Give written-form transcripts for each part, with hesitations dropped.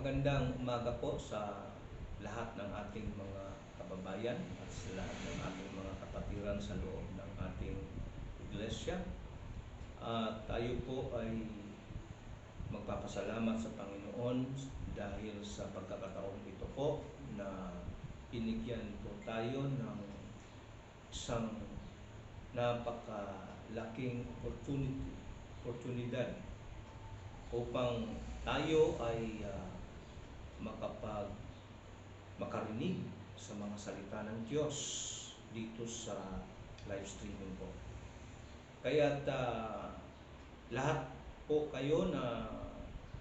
Magandang umaga po sa lahat ng ating mga kababayan at sa lahat ng ating mga kapatiran sa loob ng ating iglesia. Tayo po ay magpapasalamat sa Panginoon dahil sa pagkakataong ito po na binigyan po tayo ng isang napakalaking oportunidad upang tayo ay makarinig sa mga salita ng Diyos dito sa live streaming po. Kaya lahat po kayo na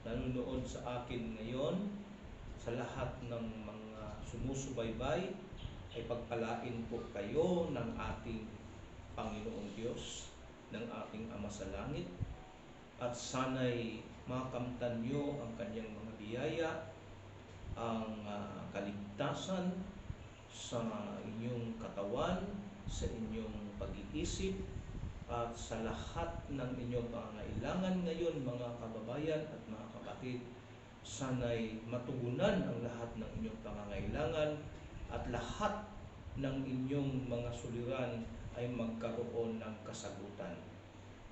nanonood sa akin ngayon, sa lahat ng mga sumusubaybay, ay pagpalain po kayo ng ating Panginoong Diyos, ng ating Ama sa Langit, at sana'y makamtan nyo ang kanyang mga biyaya, ang kaligtasan sa inyong katawan, sa inyong pag-iisip, at sa lahat ng inyong pangangailangan ngayon, mga kababayan at mga kapatid. Sana'y matugunan ang lahat ng inyong pangangailangan at lahat ng inyong mga suliran ay magkaroon ng kasagutan.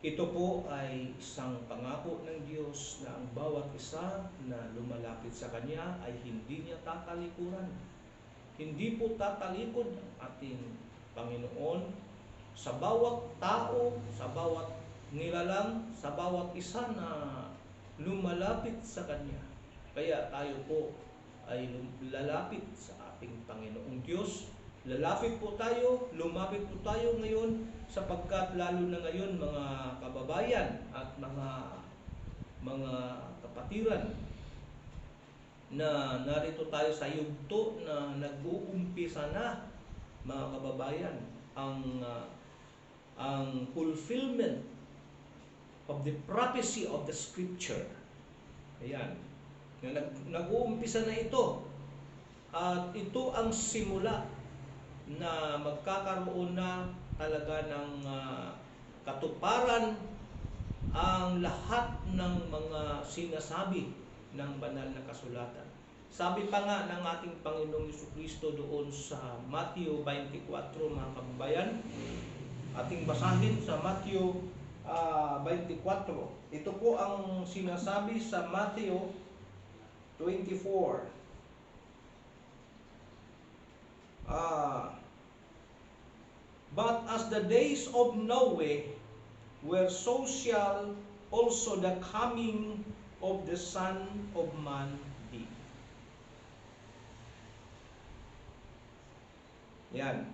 Ito po ay isang pangako ng Diyos na ang bawat isa na lumalapit sa Kanya ay hindi niya tatalikuran. Hindi po tatalikod ang ating Panginoon sa bawat tao, sa bawat nilalang, sa bawat isa na lumalapit sa Kanya. Kaya tayo po ay lalapit sa ating Panginoong Diyos. Lalapit po tayo, lumapit po tayo ngayon sapagkat lalo na ngayon mga kababayan at mga kapatiran na narito tayo sa yugto na nag-uumpisa na, mga kababayan, ang fulfillment of the prophecy of the Scripture. Ayan, nag-uumpisa na ito at ito ang simula na magkakaroon na talaga ng katuparan ang lahat ng mga sinasabi ng banal na kasulatan. Sabi pa nga ng ating Panginoong Jesucristo doon sa Matthew 24, mga kababayan, ating basahin sa Matthew 24. Ito po ang sinasabi sa Matthew 24. But as the days of Noah were, so shall also the coming of the Son of Man be. Yan.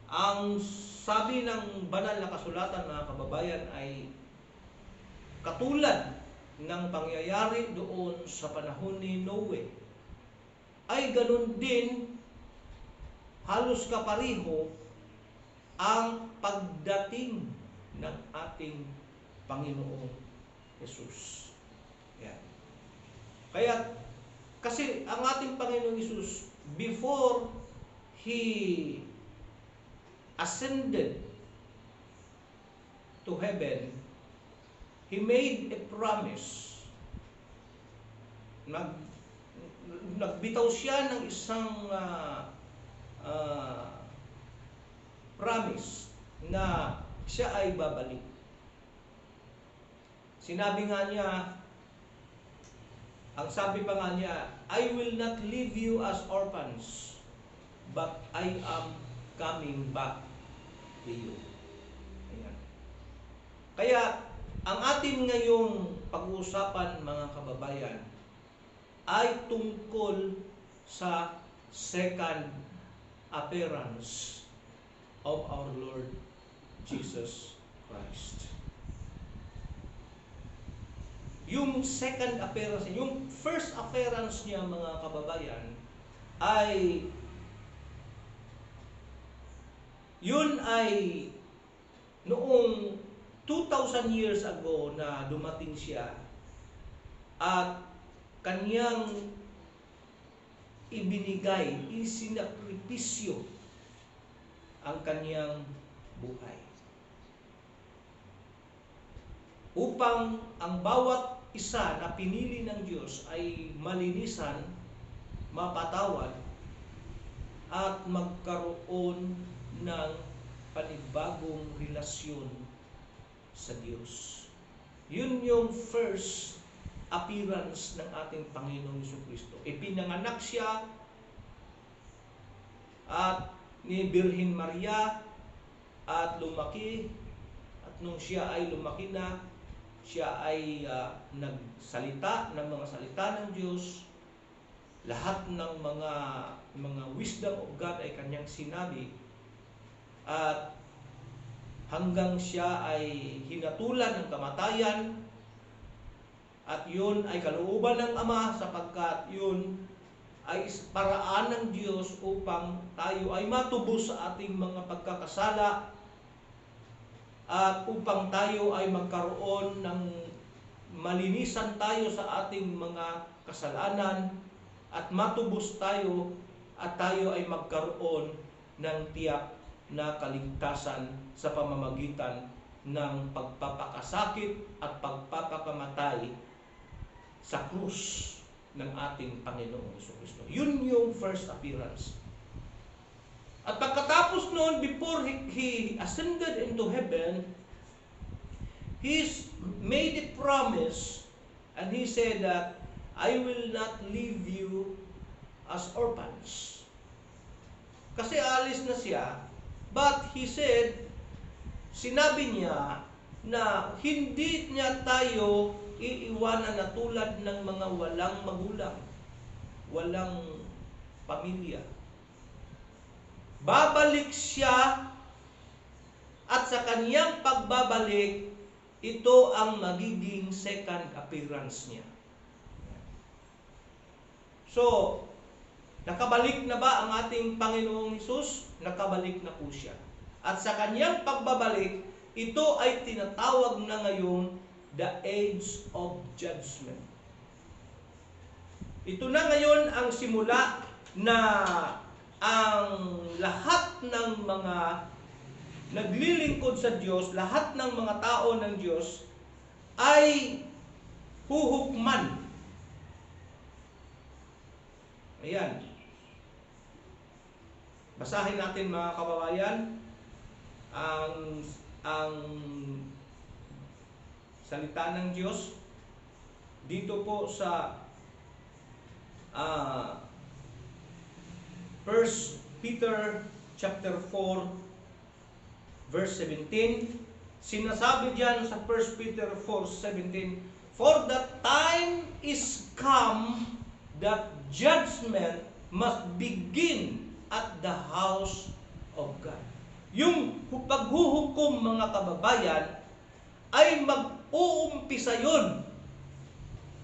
Ang sabi ng banal na kasulatan, mga kababayan, ay katulad ng pangyayari doon sa panahon ni Noe, ay ganun din halos kapareho ang pagdating ng ating Panginoong Jesus. Yan. Kaya, kasi ang ating Panginoong Jesus, before He ascended to heaven, He made a promise. Nagbitaw siya ng isang promise na siya ay babalik. Sinabi nga niya, ang sabi pa nga niya, I will not leave you as orphans, but I am coming back to you. Ayan. Kaya, ang atin ngayong pag-uusapan, mga kababayan, ay tungkol sa second appearance of our Lord Jesus Christ. Yung second appearance, yung first appearance niya, mga kababayan, ay yun ay noong 2,000 years ago na dumating siya at kanyang ibinigay, isinakripisyo ang kanyang buhay upang ang bawat isa na pinili ng Diyos ay malinisan, mapatawad, at magkaroon ng panibagong relasyon sa Diyos. Yun yung first appearance ng ating Panginoong Jesucristo. Ipinanganak siya at ni Birhen Maria at lumaki, at nung siya ay lumaki na, siya ay nagsalita ng mga salita ng Diyos. Lahat ng mga wisdom of God ay kanyang sinabi, at hanggang siya ay hinatulan ng kamatayan, at yun ay kalooban ng Ama, sapagkat yun ay paraan ng Diyos upang tayo ay matubos sa ating mga pagkakasala, at upang tayo ay magkaroon ng malinisan tayo sa ating mga kasalanan, at matubos tayo, at tayo ay magkaroon ng tiyak na kaligtasan sa pamamagitan ng pagpapakasakit at pagpapakamatay sa krus ng ating Panginoong Jesucristo. Yun yung first appearance. At pagkatapos noon, before he ascended into heaven, he made a promise, and he said that, I will not leave you as orphans. Kasi alis na siya, but he said, sinabi niya na hindi niya tayo iiwanan na tulad ng mga walang magulang, walang pamilya. Babalik siya, at sa kaniyang pagbabalik, ito ang magiging second appearance niya. So, nakabalik na ba ang ating Panginoong Hesus? Nakabalik na po siya. At sa kaniyang pagbabalik, ito ay tinatawag na ngayon the age of judgment. Ito na ngayon ang simula na ang lahat ng mga naglilingkod sa Diyos, lahat ng mga tao ng Diyos ay huhukman. Ayan. Basahin natin mga kababayan ang salita ng Diyos dito po sa 1 Peter chapter 4 verse 17. Sinasabi diyan sa 1 Peter 4:17, for the time is come that judgment must begin at the house of God. Yung paghuhukom, mga kababayan, ay mag-uumpisa yun.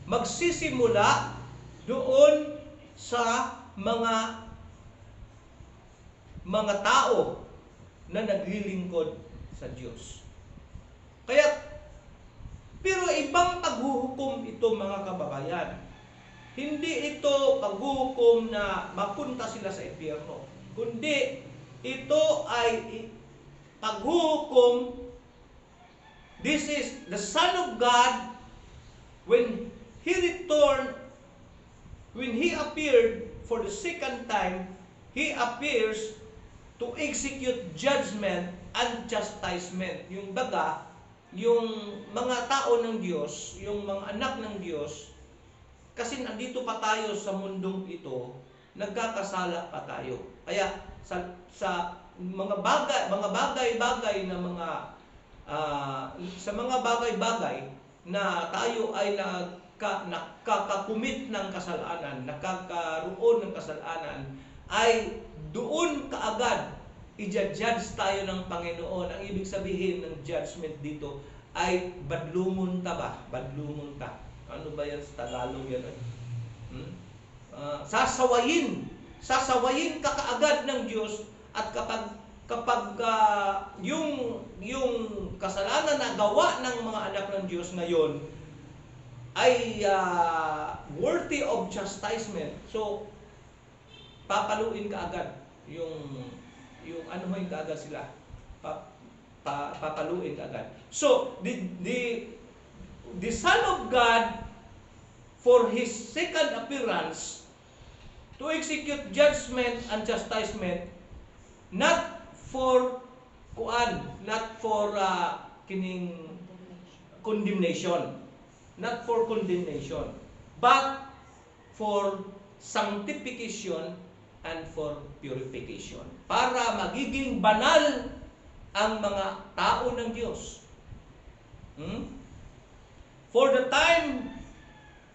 Magsisimula doon sa mga tao na naglilingkod sa Diyos. Pero ibang paghuhukom ito, mga kababayan. Hindi ito paghuhukom na mapunta sila sa impyerno, kundi ito ay paghuhukom. This is the Son of God, when He returned, when He appeared for the second time, He appears to execute judgment and chastisement. Yung baga, yung mga tao ng Diyos, yung mga anak ng Diyos, kasi nandito pa tayo sa mundong ito, nagkakasala pa tayo. Kaya sa mga bagay-bagay na sa mga bagay-bagay na tayo ay nakakakumit ng kasalanan, nakakaroon ng kasalanan, ay doon kaagad i-judge tayo ng Panginoon. Ang ibig sabihin ng judgment dito ay badlungon ta ba? Badlungon ta. Ano ba yan sa Tagalog yan? Sasawayin ka kaagad ng Diyos, at kapag yung kasalanan na gawa ng mga anak ng Diyos ngayon ay worthy of chastisement, so papaluin ka agad yung anuhin ka agad sila, papaluin ka agad. So the Son of God for His second appearance to execute judgment and chastisement, not for kining condemnation, not for condemnation, but for sanctification and for purification. Para magiging banal ang mga tao ng Diyos. For the time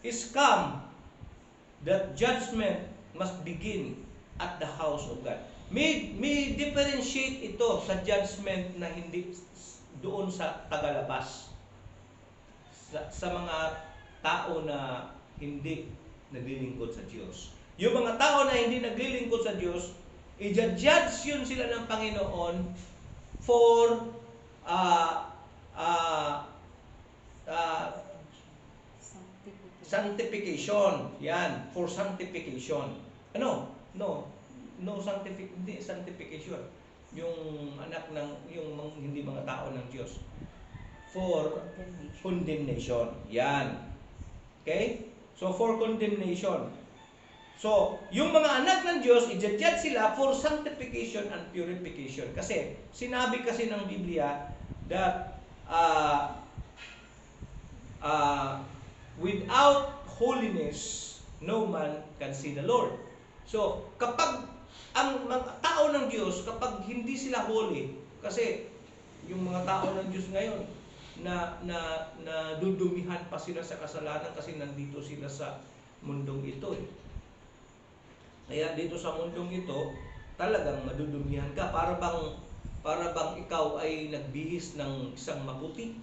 is come that judgment must begin at the house of God. May differentiate ito sa judgment na hindi doon sa tagalabas. Sa mga tao na hindi naglilingkod sa Diyos. Yung mga tao na hindi naglilingkod sa Diyos, i-judge yun sila ng Panginoon for sanctification. Yan, for sanctification. Hindi sanctification. Yung anak ng hindi mga tao ng Diyos. For condemnation. Yan. Okay? So for condemnation. So, yung mga anak ng Diyos, i-judge sila for sanctification and purification. Kasi, sinabi kasi ng Biblia that without holiness, no man can see the Lord. So, kapag ang mga tao ng Diyos, kapag hindi sila holy, kasi yung mga tao ng Diyos ngayon, na dudumihan pa sila sa kasalanan kasi nandito sila sa mundong ito. Kaya dito sa mundong ito, talagang madudumihan ka. Para bang ikaw ay nagbihis ng isang maputi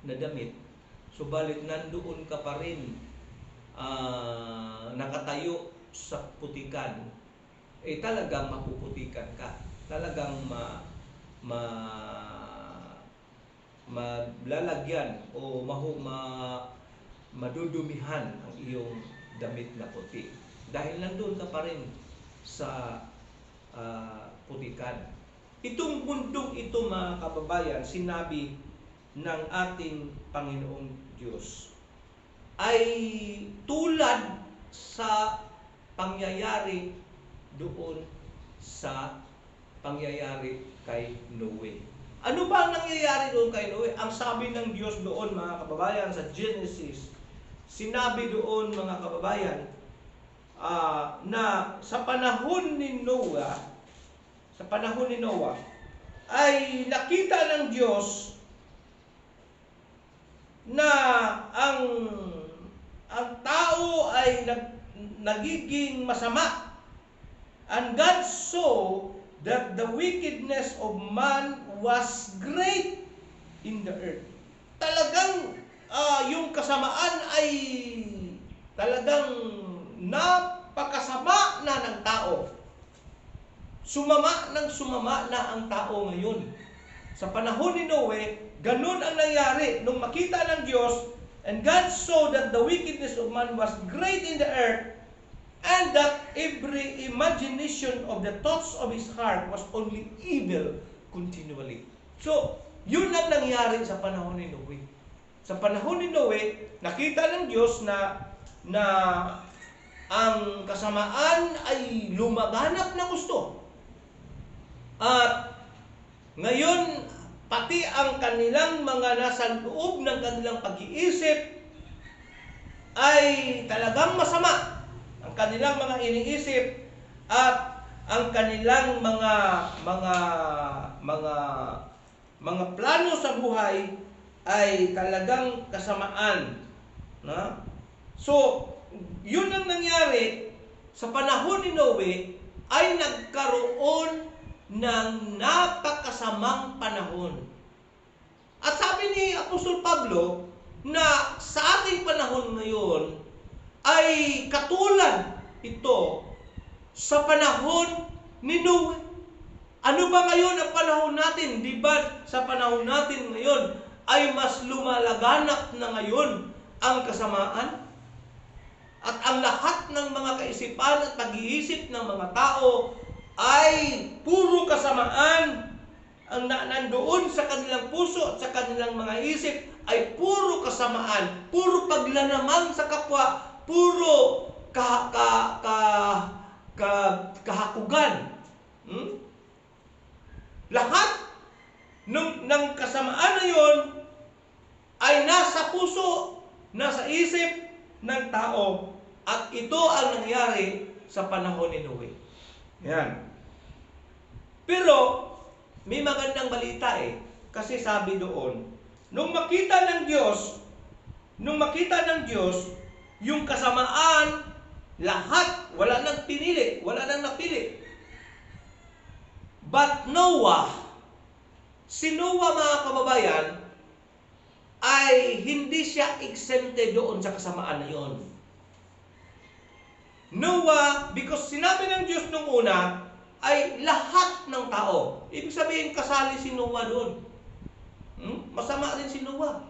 na damit. Subalit nandoon ka pa rin nakatayo sa putikan. Talagang mapuputikan ka. Talagang malalagyan o madudumihan ang iyong damit na puti. Dahil nandoon ka pa rin sa putikan. Itong mundong ito, mga kababayan, sinabi ng ating Panginoong Diyos, ay tulad sa pangyayari doon sa pangyayari kay Noe. Ano ba ang nangyayari doon kay Noe? Ang sabi ng Diyos doon, mga kababayan, sa Genesis, sinabi doon, mga kababayan, na sa panahon ni Noah ay nakita ng Diyos na ang tao ay nagiging masama. And God saw that the wickedness of man was great in the earth. Talagang yung kasamaan ay talagang napakasama na ng tao. Sumama na ang tao ngayon. Sa panahon ni Noe, ganun ang nangyari. Nung makita ng Diyos, and God saw that the wickedness of man was great in the earth, and that every imagination of the thoughts of his heart was only evil continually. So, yun ang nangyari sa panahon ni Noe. Sa panahon ni Noe, nakita ng Diyos na ang kasamaan ay lumaganap na gusto. At ngayon, pati ang kanilang mga nasa loob ng kanilang pag-iisip ay talagang masama. Ang kanilang mga iniisip at ang kanilang mga plano sa buhay ay talagang kasamaan. So, yun ang nangyari sa panahon ni Noe ay nagkaroon ng napakasamang panahon. At sabi ni Apostol Pablo na sa ating panahon ngayon ay katulad ito sa panahon ni Noe. Ano ba ngayon ang panahon natin? Di ba sa panahon natin ngayon ay mas lumalaganap na ngayon ang kasamaan? At ang lahat ng mga kaisipan at pag-iisip ng mga tao ay puro kasamaan. Ang nandoon sa kanilang puso at sa kanilang mga isip ay puro kasamaan, puro paglanamang sa kapwa, puro kahakugan. Lahat ng kasamaan na yon ay nasa puso, nasa isip ng tao, at ito ang nangyari sa panahon ni Noe. Yan. Pero may magandang balita kasi sabi doon, nung makita ng Diyos yung kasamaan, lahat, wala nang pinili, wala nang napili. But Noah, si Noah, mga kababayan, ay hindi siya exempted doon sa kasamaan na yon. Noah, because sinabi ng Diyos nung una, ay lahat ng tao. Ibig sabihin, kasali si Noah doon. Masama rin si Noah.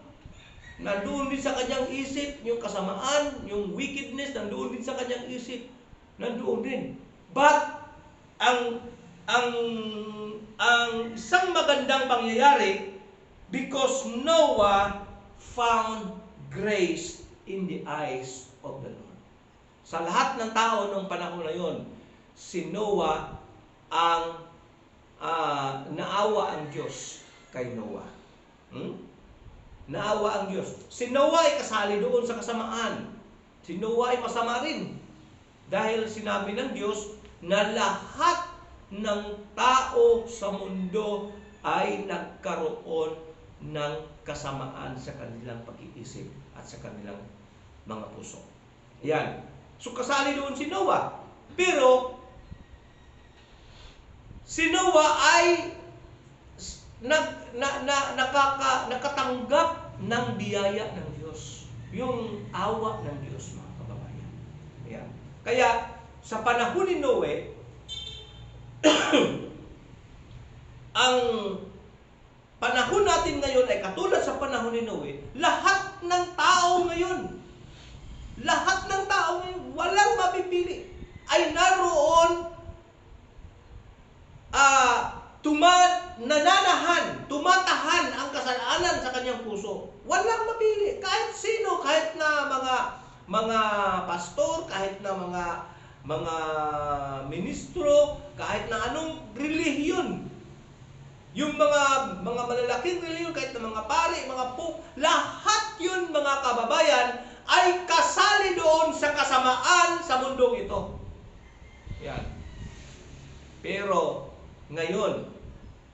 Nandoon din sa kanyang isip, yung kasamaan, yung wickedness, nandoon din sa kanyang isip. Nandoon din. But, ang isang magandang pangyayari, because Noah found grace in the eyes of the Lord. Sa lahat ng tao noong panahon na yon, si Noah ang naawa ang Diyos kay Noah. Naawa ang Diyos. Si Noah ay kasali doon sa kasamaan. Si Noah ay masama rin. Dahil sinabi ng Diyos na lahat ng tao sa mundo ay nagkaroon ng kasamaan sa kanilang pag-iisip at sa kanilang mga puso. Yan. So kasali doon si Noah. Pero si Noah ay nakatanggap ng biyaya ng Diyos. Yung awa ng Diyos, mga kababayan. Yan. Kaya sa panahon ni Noe, ang panahon natin ngayon ay katulad sa panahon ni Noe. Lahat ng tao ngayon, walang mapipili, ay naroon tumatahan ang kasalanan sa kanyang puso. Walang mapili. Kahit sino, kahit na mga pastor, kahit na mga ministro, kahit na anong relihiyon. Yung mga malalaking relihiyon, kahit na mga pari, mga pope, lahat yun, mga kababayan, ay kasali doon sa kasamaan sa mundong ito. Yan. Pero ngayon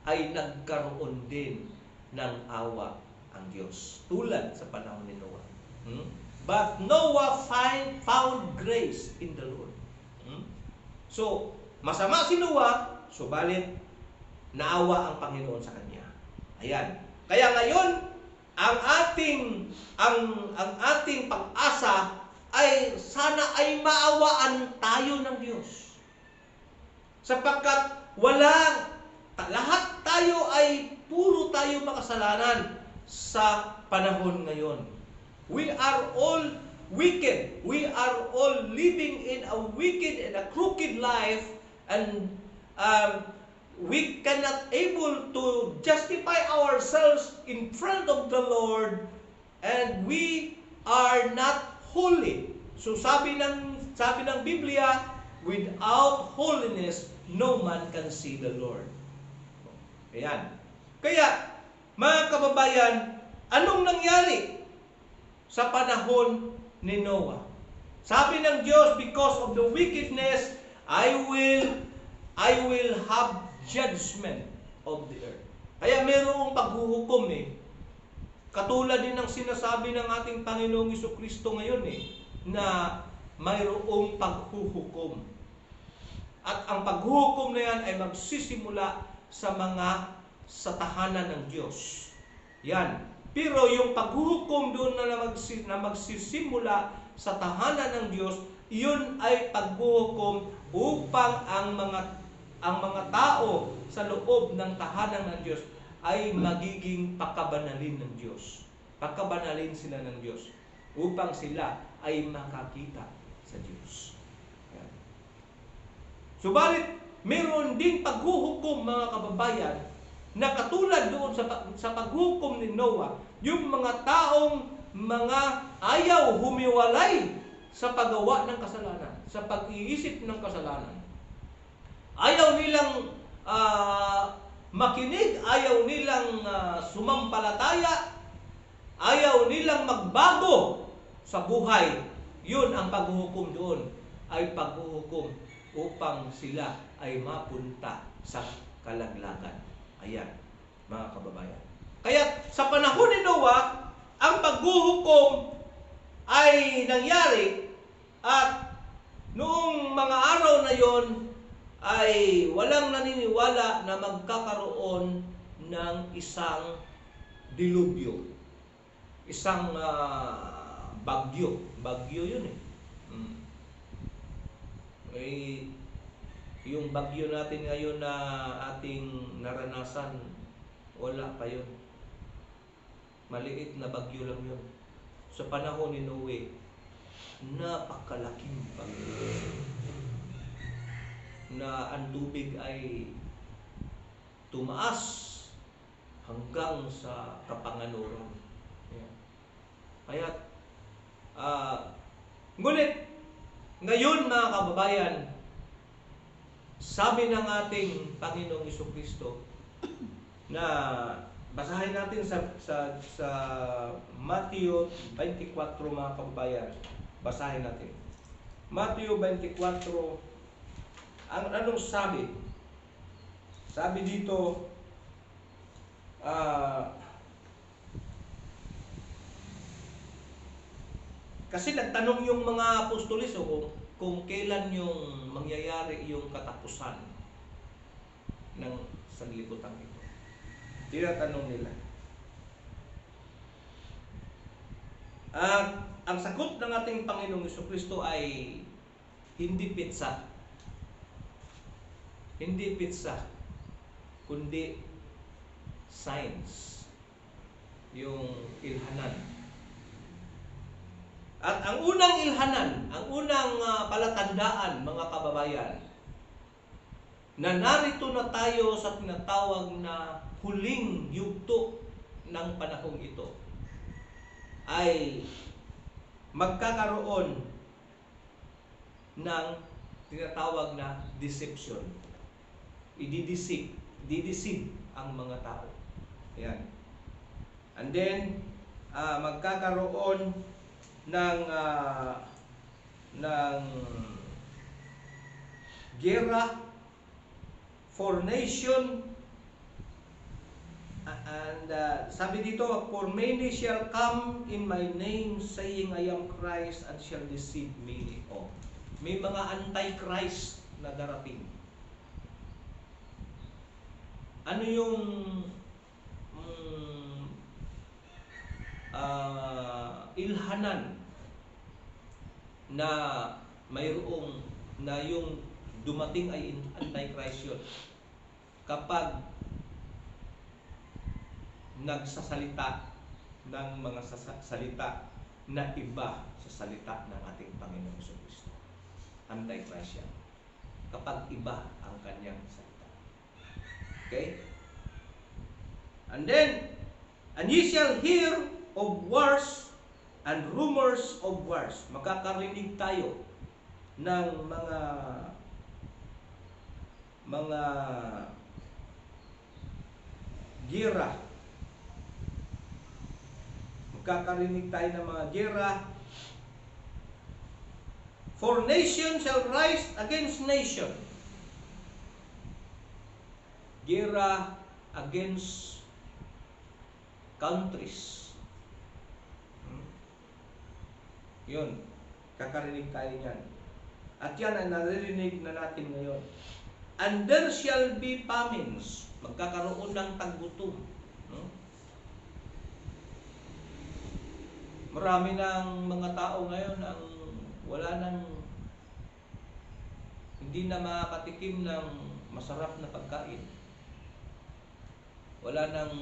ay nagkaroon din ng awa ang Diyos, tulad sa panahon ni Noah. But Noah found grace in the Lord. So, masama si Noah, subalit naawa ang Panginoon sa kanya. Ayan. Kaya ngayon, ang ating pag-asa ay sana ay maawaan tayo ng Diyos. Sapagkat lahat tayo ay puro tayo makasalanan sa panahon ngayon. We are all wicked. We are all living in a wicked and a crooked life, and we cannot able to justify ourselves in front of the Lord, and we are not holy. So sabi ng Biblia, without holiness, no man can see the Lord. Ayan. Kaya, mga kababayan, anong nangyari sa panahon ni Noah? Sabi ng Diyos, because of the wickedness, I will have judgment of the earth. Kaya mayroong paghuhukom Katulad din ng sinasabi ng ating Panginoong Jesucristo ngayon na mayroong paghuhukom. At ang paghuhukom na yan ay magsisimula sa tahanan ng Diyos. Yan. Pero yung paghuhukom doon na magsisimula sa tahanan ng Diyos, yun ay paghuhukom upang ang mga tao sa loob ng tahanan ng Diyos ay magiging pakabanalin ng Diyos. Pakabanalin sila ng Diyos upang sila ay makakita sa Diyos. Yan. Subalit, meron din paghuhukom, mga kababayan, na katulad doon sa paghukom ni Noah, yung mga taong mga ayaw humiwalay sa paggawa ng kasalanan, sa pag-iisip ng kasalanan. Ayaw nilang makinig, ayaw nilang sumampalataya, ayaw nilang magbago sa buhay. Yun ang paghuhukom doon, ay paghuhukom upang sila ay mapunta sa kalaglagan. Ayan, mga kababayan. Kaya sa panahon ni Noah, ang paghuhukom ay nangyari, at noong mga araw na yon ay walang naniniwala na magkakaroon ng isang dilubyo, isang bagyo. Bagyo yun eh. Yung bagyo natin ngayon na ating naranasan, wala pa yun. Maliit na bagyo lang yun. Sa panahon ni Noe, napakalaking bagyo na ang tubig ay tumaas hanggang sa kapanganuran. Kaya ngunit ngayon, mga kababayan, sabi ng ating Panginoong Jesucristo, na basahin natin sa Matthew 24, mga kababayan. Basahin natin. Matthew 24, anong sabi? Sabi dito, kasi nagtanong yung mga apostolis kung kailan yung mangyayari yung katapusan ng sanlibutan ito. Tinatanong nila. At ang sagot ng ating Panginoong Jesucristo ay hindi pitsa. Hindi pitsa, kundi signs. Yung ilhanan. At ang unang ilhanan, ang unang palatandaan, mga kababayan, na narito na tayo sa tinatawag na huling yugto ng panahong ito, ay magkakaroon ng tinatawag na deception. Dideceive ang mga tao. Ayan. And then, magkakaroon ng gera for nation, and sabi dito, for many shall come in my name saying I am Christ, and shall deceive many. May mga anti-Christ na darating. Ano yung ilhanan na mayroong na yung dumating ay anti-Christ yun? Kapag nagsasalita ng mga salita na iba sa salita ng ating Panginoong Jesucristo, anti-Christ yan. Kapag iba ang kanyang salita. Okay? And then, and ye shall hear of wars and rumors of wars. Magkakarinig tayo ng mga gera. Magkakarinig tayo ng mga gera. For nation shall rise against nation. Gera against countries. Yun, kakarinig tayo niyan. At yan ang naririnig na natin ngayon. And there shall be famines. Magkakaroon ng taggutom. Marami ng mga tao ngayon ang hindi na makakatikim ng masarap na pagkain. Wala nang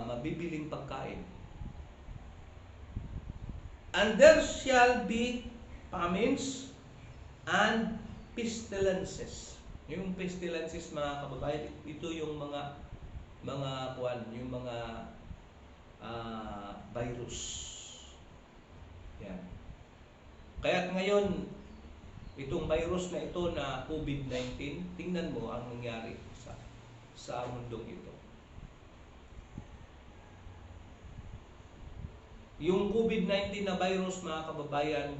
mabibiling pagkain. And there shall be famines and pestilences. Yung pestilences, mga kababayan, ito yung mga kuwan, yung mga virus. Yan. Kaya ngayon, itong virus na ito na COVID-19, tingnan mo ang nangyari sa mundong ito. Yung COVID-19 na virus, mga kababayan,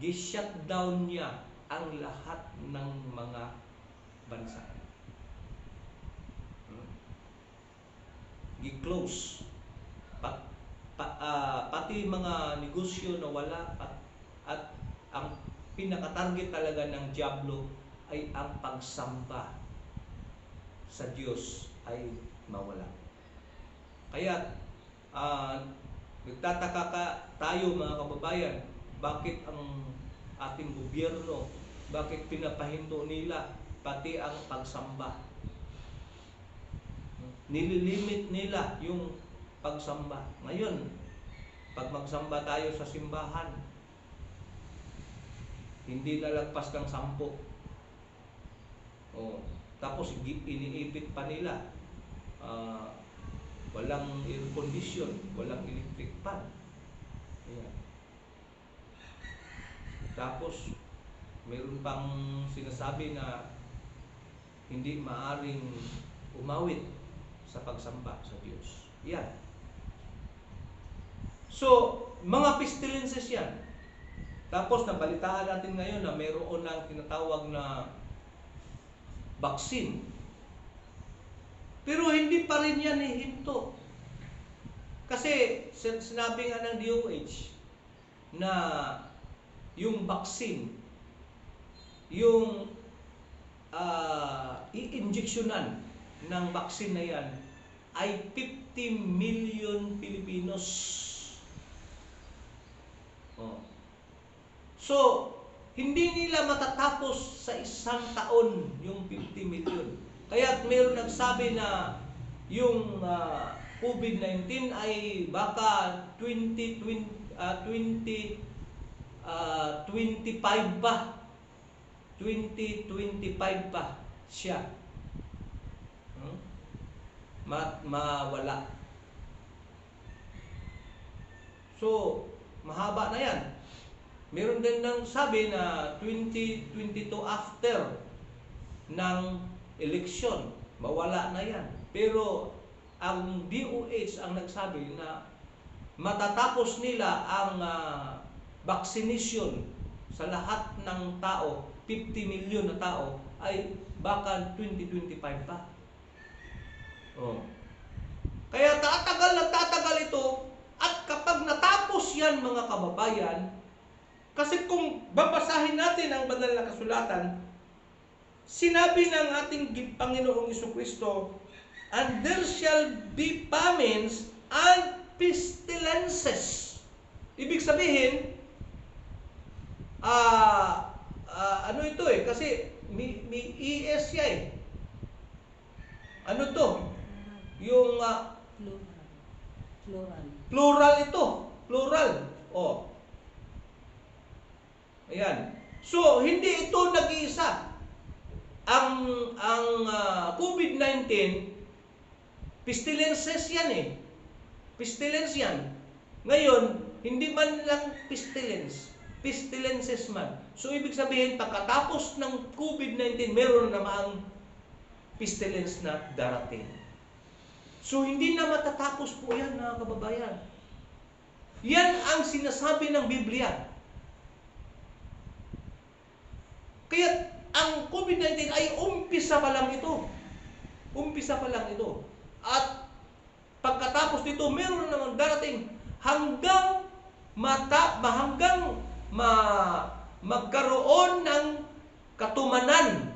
gi-shutdown niya ang lahat ng mga bansa. Gi-close. Pati mga negosyo na wala at ang pinaka-target talaga ng Diablo ay ang pagsamba sa Diyos ay mawala. Kaya nagtataka tayo, mga kababayan, bakit ang ating gobyerno, bakit pinapahinto nila pati ang pagsamba? Nililimit nila yung pagsamba. Ngayon, pag magsamba tayo sa simbahan, hindi lalagpas ng 10. Tapos iniipit pa nila. Walang air condition, walang electric fan. Ayan. Tapos, meron pang sinasabi na hindi maaring umawit sa pagsamba sa Diyos. Yan. So, mga pestilences yan. Tapos, nabalitaan natin ngayon na mayroon ng tinatawag na vaccine. Pero hindi pa rin yan hihinto. Kasi sinabi nga ng DOH na yung vaccine, yung i-injectionan ng vaccine na yan ay 50 million Pilipinos. So, hindi nila matatapos sa isang taon yung 50 million. Kaya mayroon nagsabi na yung COVID-19 ay baka 2025 pa. 2025 pa siya. Mawala. So, mahaba na yan. Meron din nang sabi na 2022 after ng eleksyon, mawala na yan. Pero ang DOH ang nagsabi na matatapos nila ang vaccination sa lahat ng tao, 50 million na tao, ay baka 2025 pa. Kaya tatagal ito, at kapag natapos yan, mga kababayan, kasi kung babasahin natin ang banal na kasulatan, sinabi ng ating Panginoong Jesucristo, and there shall be famines and pestilences. Ibig sabihin, ano ito kasi may ES siya . Ano to? Yung plural ito. Plural. Ayan. So, hindi ito nag-iisa. Ang COVID-19, pestilences yan . Pestilence yan. Ngayon, hindi man lang pestilences man. So, ibig sabihin, pagkatapos ng COVID-19, meron namang pestilence na darating. So, hindi na matatapos po yan, mga kababayan. Yan ang sinasabi ng Biblia. Kaya, ang COVID-19 ay umpisa pa lang ito. Umpisa pa lang ito. At pagkatapos nito, meron namang darating hanggang magkaroon ng katumanan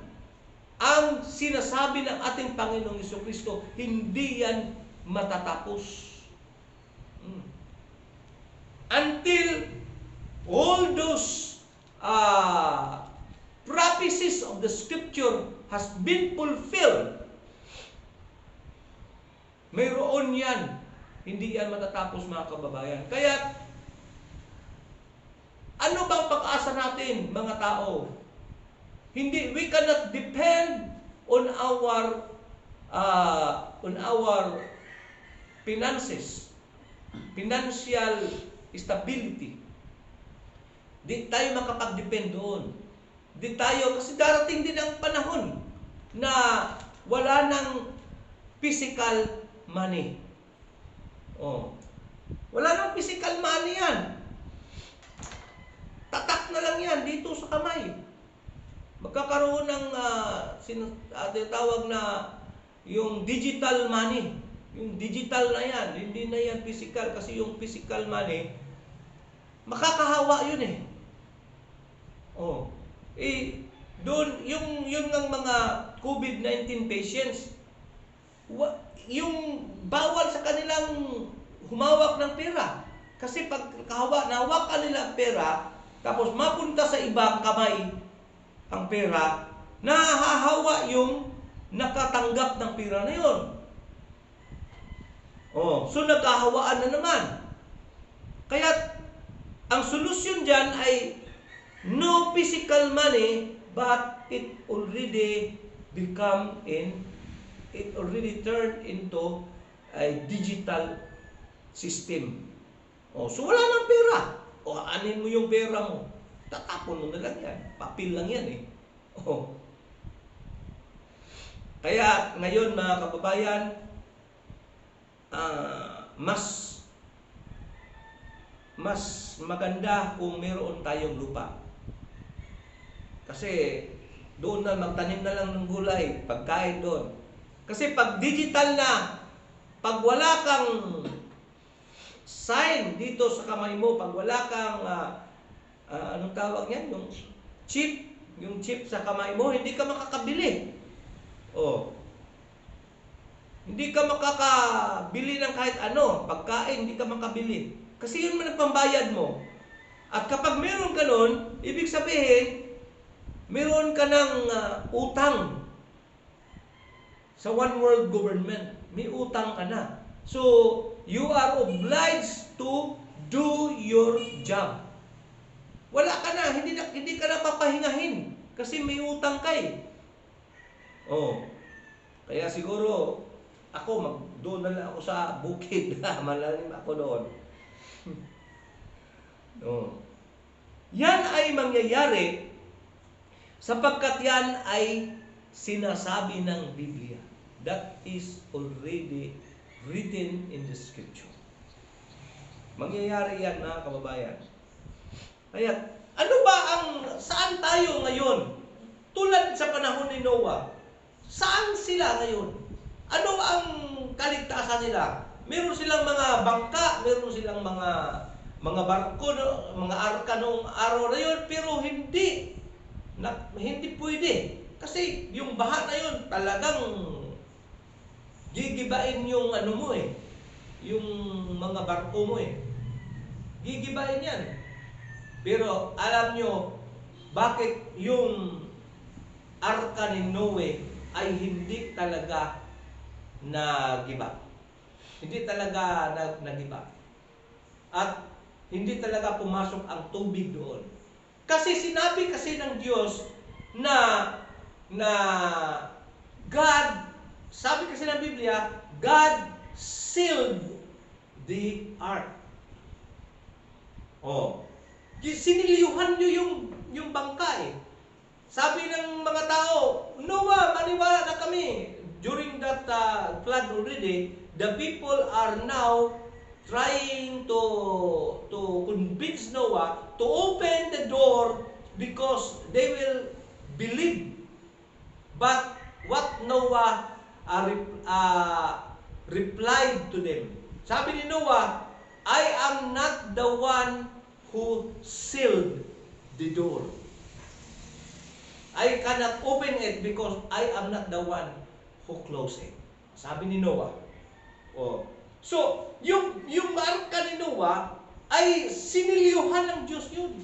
ang sinasabi ng ating Panginoong Jesucristo, hindi yan matatapos. Until all those prophecies of the Scripture has been fulfilled, mayroon yan. Hindi yan matatapos, mga kababayan. Kaya, ano bang pag-asa natin, mga tao? We cannot depend on our finances, financial stability. Di tayo makapag-depend doon. Di tayo, kasi darating din ang panahon na wala ng physical money. Oh. Wala ng physical money yan. Tatak na lang yan dito sa kamay. Magkakaroon ng tinatawag na yung digital money. Yung digital na yan, hindi na yan physical. Kasi yung physical money, makakahawa yun eh. Oh. Doon, yung ng mga COVID-19 patients, yung bawal sa kanilang humawak ng pera. Kasi pag nahawakan nila ang pera, tapos mapunta sa ibang kamay ang pera, nahahawa yung nakatanggap ng pera na yun. Oh, so nagkahawaan na naman. Kaya ang solusyon dyan ay no physical money, but it already turned into a digital system. Oh, so wala nang pera. O anin mo yung pera mo. Tatapon mo na lang yan. Papel lang yan eh. Oh. Kaya ngayon mga kababayan, mas maganda kung meron tayong lupa. Kasi doon na magtanim na lang ng gulay, pagkain doon. Kasi pag digital na, pag wala kang sign dito sa kamay mo, pag wala kang anong tawag yan? Yung chip sa kamay mo, hindi ka makakabili. Oh. Hindi ka makakabili ng kahit ano, pagkain, hindi ka makabili. Kasi yun man ang pambayad mo. At kapag meron ka nun, ibig sabihin, meron ka ng utang sa one world government. May utang ka na. So, you are obliged to do your job. Wala ka na, hindi ka na papahingahin kasi may utang ka eh. Oh. Kaya siguro ako doon na lang ako sa bukid, malalim ako doon. Oh. Yan ay mangyayari sapagkat yan ay sinasabi ng Biblia. That is already written in the scripture. Mangyayari yan mga kababayan. Kaya, saan tayo ngayon? Tulad sa panahon ni Noah, saan sila ngayon? Ano ang kaligtasan nila? Meron silang mga bangka, meron silang mga barko, mga arka noong araw na yun, pero hindi pwede. Kasi yung baha na yun, talagang gigibain yung ano mo eh, yung mga barko mo eh. Gigibain yan. Pero alam nyo, bakit yung arka ni Noe ay hindi talaga nagiba? Hindi talaga nagiba. At hindi talaga pumasok ang tubig doon. Kasi sinabi kasi ng Diyos na God, sabi kasi ng Biblia, God sealed the ark. Oh. Siniliyuhan nyo yung bangka eh. Sabi ng mga tao, Noah, maniwala na kami. During that flood already, the people are now trying to convince Noah to open the door because they will believe. But what Noah replied to them, sabi ni Noah, I am not the one who sealed the door. I cannot open it because I am not the one who closed it. Sabi ni Noah. Oh. So, yung arka ni Noah ay siniliyuhan ng Diyos yun.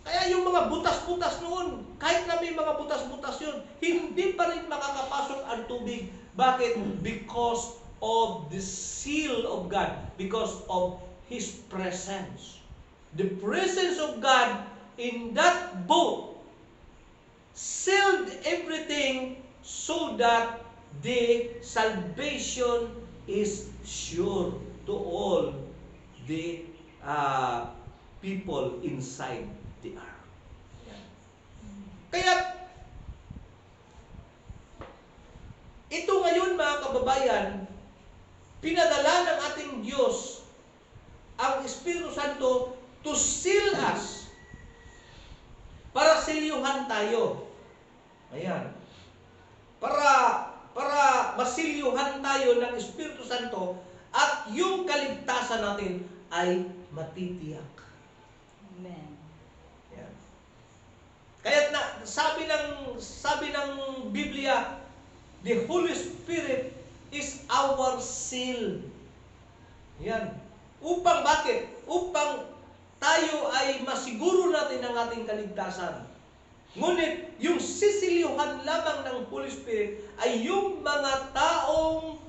Kaya yung mga butas-butas noon, kahit na may mga butas-butas yun, hindi pa rin makakapasok ang tubig. Bakit? Because of the seal of God. Because of His presence. The presence of God in that boat sealed everything so that the salvation is sure to all the people inside the ark. Yan. Kaya, ito ngayon mga kababayan, pinadala ng ating Diyos ang Espiritu Santo to seal us, para silyuhan tayo. Ayan. Para masilyuhan tayo ng Espiritu Santo at yung kaligtasan natin ay matitiyak. Amen. Ayan. Kaya sabi ng Biblia, the Holy Spirit is our seal. Yan. Bakit? Upang tayo ay masiguro natin ang ating kaligtasan. Ngunit, yung sisilyuhan lamang ng Holy Spirit ay yung mga taong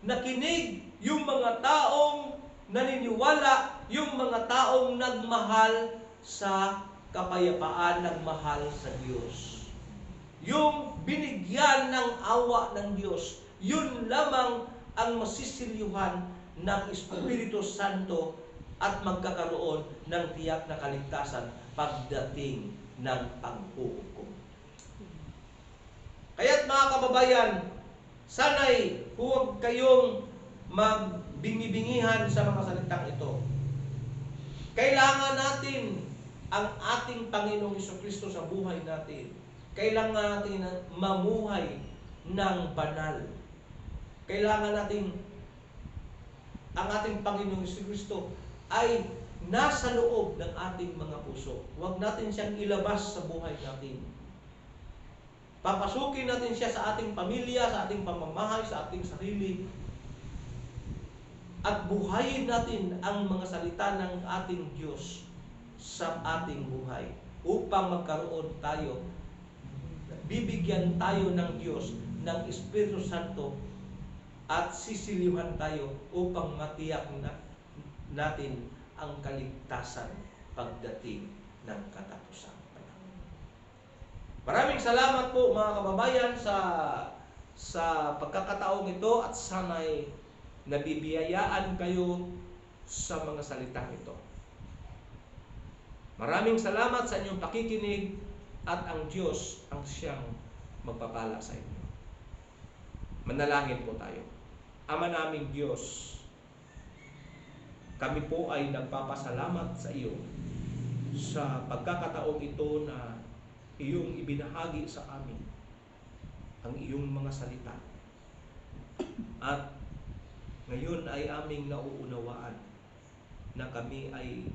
nakinig, yung mga taong naniniwala, yung mga taong nagmahal sa kapayapaan, nagmahal sa Diyos. Yung binigyan ng awa ng Diyos, yun lamang ang masisilyuhan ng Espiritu Santo at magkakaroon ng tiyak na kaligtasan pagdating ng paghuhukom. Kaya't mga kababayan, sana'y huwag kayong magbingi-bingihan sa mga salitang ito. Kailangan natin ang ating Panginoong Jesucristo sa buhay natin. Kailangan natin mamuhay ng banal. Kailangan natin ang ating Panginoong Jesucristo ay nasa loob ng ating mga puso. Huwag natin siyang ilabas sa buhay natin. Papasukin natin siya sa ating pamilya, sa ating pamamahay, sa ating sarili. At buhayin natin ang mga salita ng ating Diyos sa ating buhay upang magkaroon tayo, bibigyan tayo ng Diyos ng Espiritu Santo at sisilyuhan tayo upang matiyak natin ang kaligtasan pagdating ng katapusang panahon. Maraming salamat po mga kababayan sa pagkakataong ito at sana'y nabibiyayaan kayo sa mga salitang ito. Maraming salamat sa inyong pakikinig at ang Diyos ang siyang magpapala sa inyo. Manalangin po tayo. Ama naming Diyos, kami po ay nagpapasalamat sa iyo sa pagkakataong ito na iyong ibinahagi sa amin ang iyong mga salita. At ngayon ay aming nauunawaan na kami ay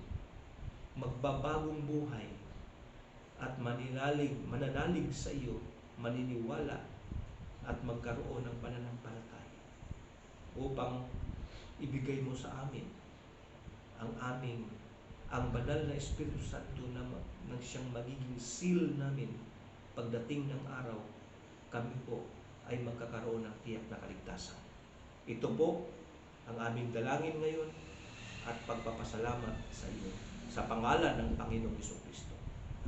magbabagong buhay at mananalig sa iyo, maniniwala at magkaroon ng pananampalataya upang ibigay mo sa amin ang banal na Espiritu Santo na siyang magiging seal namin pagdating ng araw, kami po ay magkakaroon ng tiyak na kaligtasan. Ito po ang aming dalangin ngayon at pagpapasalamat sa iyo sa pangalan ng Panginoong Jesucristo.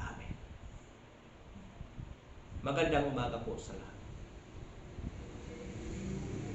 Amen. Magandang umaga po sa lahat.